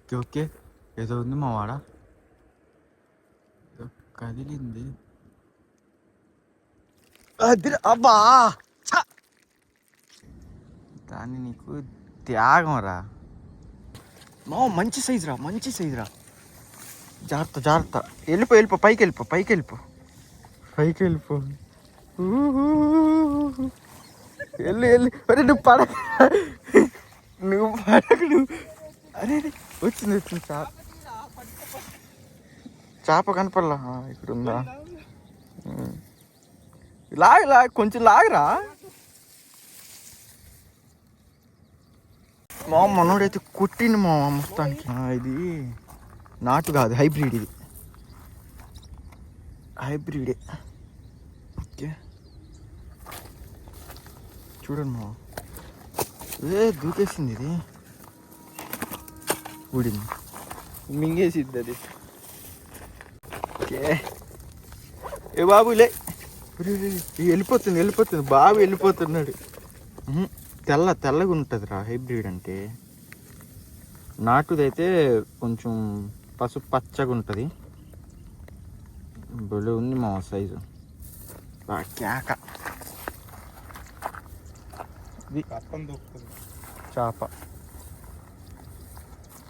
Okay okay ఏదో ఉంది మా వాడ కదిలింది. అబ్బా దాన్ని నీకు త్యాగం రా మా. మంచి సైజు రా, మంచి సైజు రా. జాగ్రత్త జాగ్రత్త. వెళ్ళిపో పైకి వెళ్ళిపో. వెళ్ళి అరే నువ్వు పడక అరే వచ్చింది చేప కనపడలా. ఇక్కడ ఉందా? లాగ కొంచెం లాగరా మా. మనోడైతే కొట్టింది మా మొత్తానికి. ఇది నాటు కాదు, హైబ్రిడ్. ఇది హైబ్రిడే. ఓకే చూడండి మా. దూకేసింది ఇది. ఊడింది, మింగేసిద్ది అది. ఓకే ఏ బాబులే వెళ్ళిపోతుంది బాబు వెళ్ళిపోతున్నాడు. తెల్లగా ఉంటుంది రా హైబ్రిడ్ అంటే. నాటుదైతే కొంచెం పసుపు పచ్చగా ఉంటుంది. భలే ఉంది మా సైజు. కేక చేప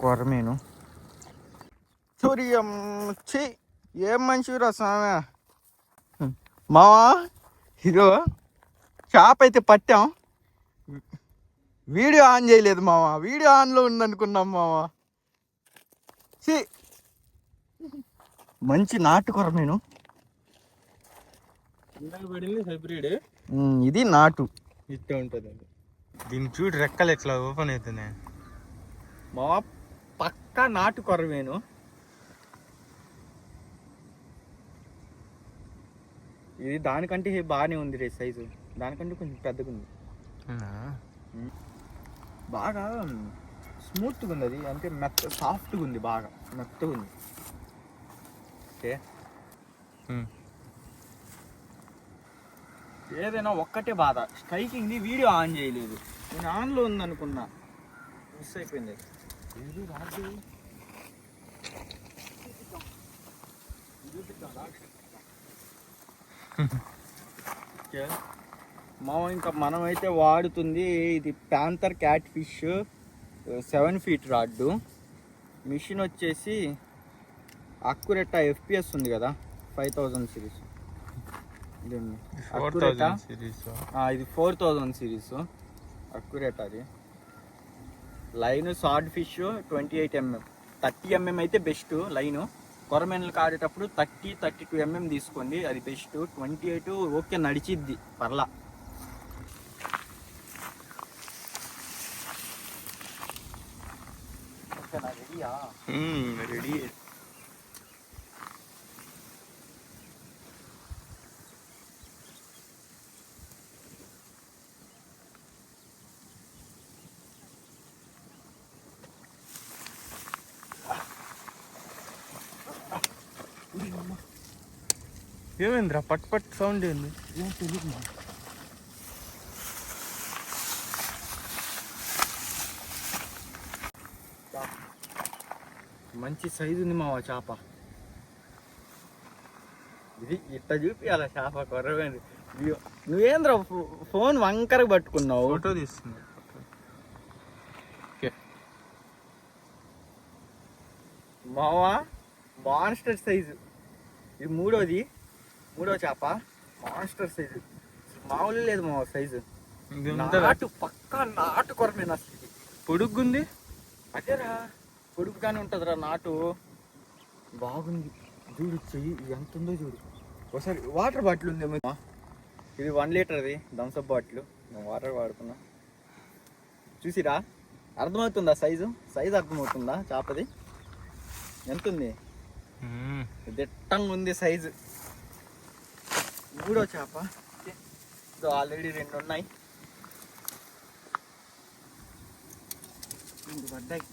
కొరమేను. సూర్యం ఛీ ఏం మనిషిరా స్వామి. మావా ఇదో చేప అయితే పట్టాం. వీడియో ఆన్ చేయలేదు మావా. వీడియో ఆన్లో ఉందనుకున్నాం మావా. ఛీ మంచి నాటు కొరమేను. హైబ్రిడ్ ఇది నాటు ఇట్టే ఉంటుంది. దీన్ని చూడు రెక్కలు ఎట్లా ఓపెన్ అవుతున్నాయి మావా. పక్కా నాటు కొరమేను. ఇది దానికంటే బాగానే ఉంది రే సైజు. దానికంటే కొంచెం పెద్దగా ఉంది. బాగా స్మూత్గా ఉంది అది. అంటే సాఫ్ట్గా ఉంది, బాగా మెత్తగా ఉంది. ఓకే ఏదైనా ఒక్కటే బాధ, స్ట్రైకింగ్ది వీడియో ఆన్ చేయలేదు. నేను ఆన్లో ఉందనుకున్నా, మిస్ అయిపోయింది. ఇంకా మనమైతే వాడుతుంది ఇది panther cat fish 7 feet rod. Machine వచ్చేసి అక్యురెటా FPS ఉంది కదా, 5000 సిరీస్. ఇది 4000 సిరీస్ అక్యురేట్. అది లైన్ సాడ్ ఫిష్ 28 mm. 30 mm అయితే బెస్ట్ లైను. కొరమేనలకు ఆడేటప్పుడు 30-32 mm తీసుకోండి, అది బెస్ట్. 28 ఓకే నడిచిద్ది, పర్లా. రెడీయా? రెడీ. ఏమైందిరా పట్ సౌండ్ ఏంది? ఏం తెలియదు. మంచి సైజు ఉంది మావా చేప. ఇది ఇట్లా చూపియాల చేప కొరవేంది. నువ్వేంద్ర ఫోన్ వంకరగా పట్టుకున్నావు? ఫోటో తీస్తున్నా. మావా మాన్స్టర్ సైజు. ఇది మూడో చేప. మాన్స్టర్ సైజు, మామూలు లేదు మావా సైజు. నాటు పక్కా నాటు కొరమేనా. అసలు ఇది పొడుగ్గుంది. అదేరా పొడుగుగానే ఉంటుందిరా నాటు. బాగుంది చూడు. చెయ్యి ఎంత ఉందో చూడు. ఒకసారి వాటర్ బాటిల్ ఉందేమో. ఇది 1 లీటర్ది థమ్స్అప్ బాటిల్. నేను వాటర్ వాడుకున్నా. చూసిరా, అర్థమవుతుందా సైజు అర్థమవుతుందా చేపది ఎంత ఉంది? దిట్టంగా ఉంది సైజు. మూడో చేప. ఆల్రెడీ 2 ఉన్నాయి. 3 పడ్డాయి.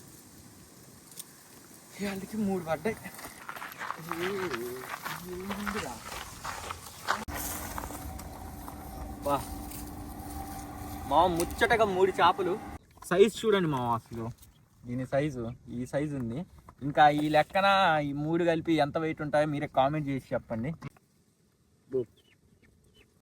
వాళ్ళకి 3 పడ్డాయి. మా ముచ్చటగా 3 చేపలు. సైజ్ చూడండి మా అసలు దీని సైజు ఈ సైజు ఉంది. ఇంకా ఈ లెక్కన ఈ 3 కలిపి ఎంత వెయిట్ ఉంటాయో మీరే కామెంట్ చేసి చెప్పండి.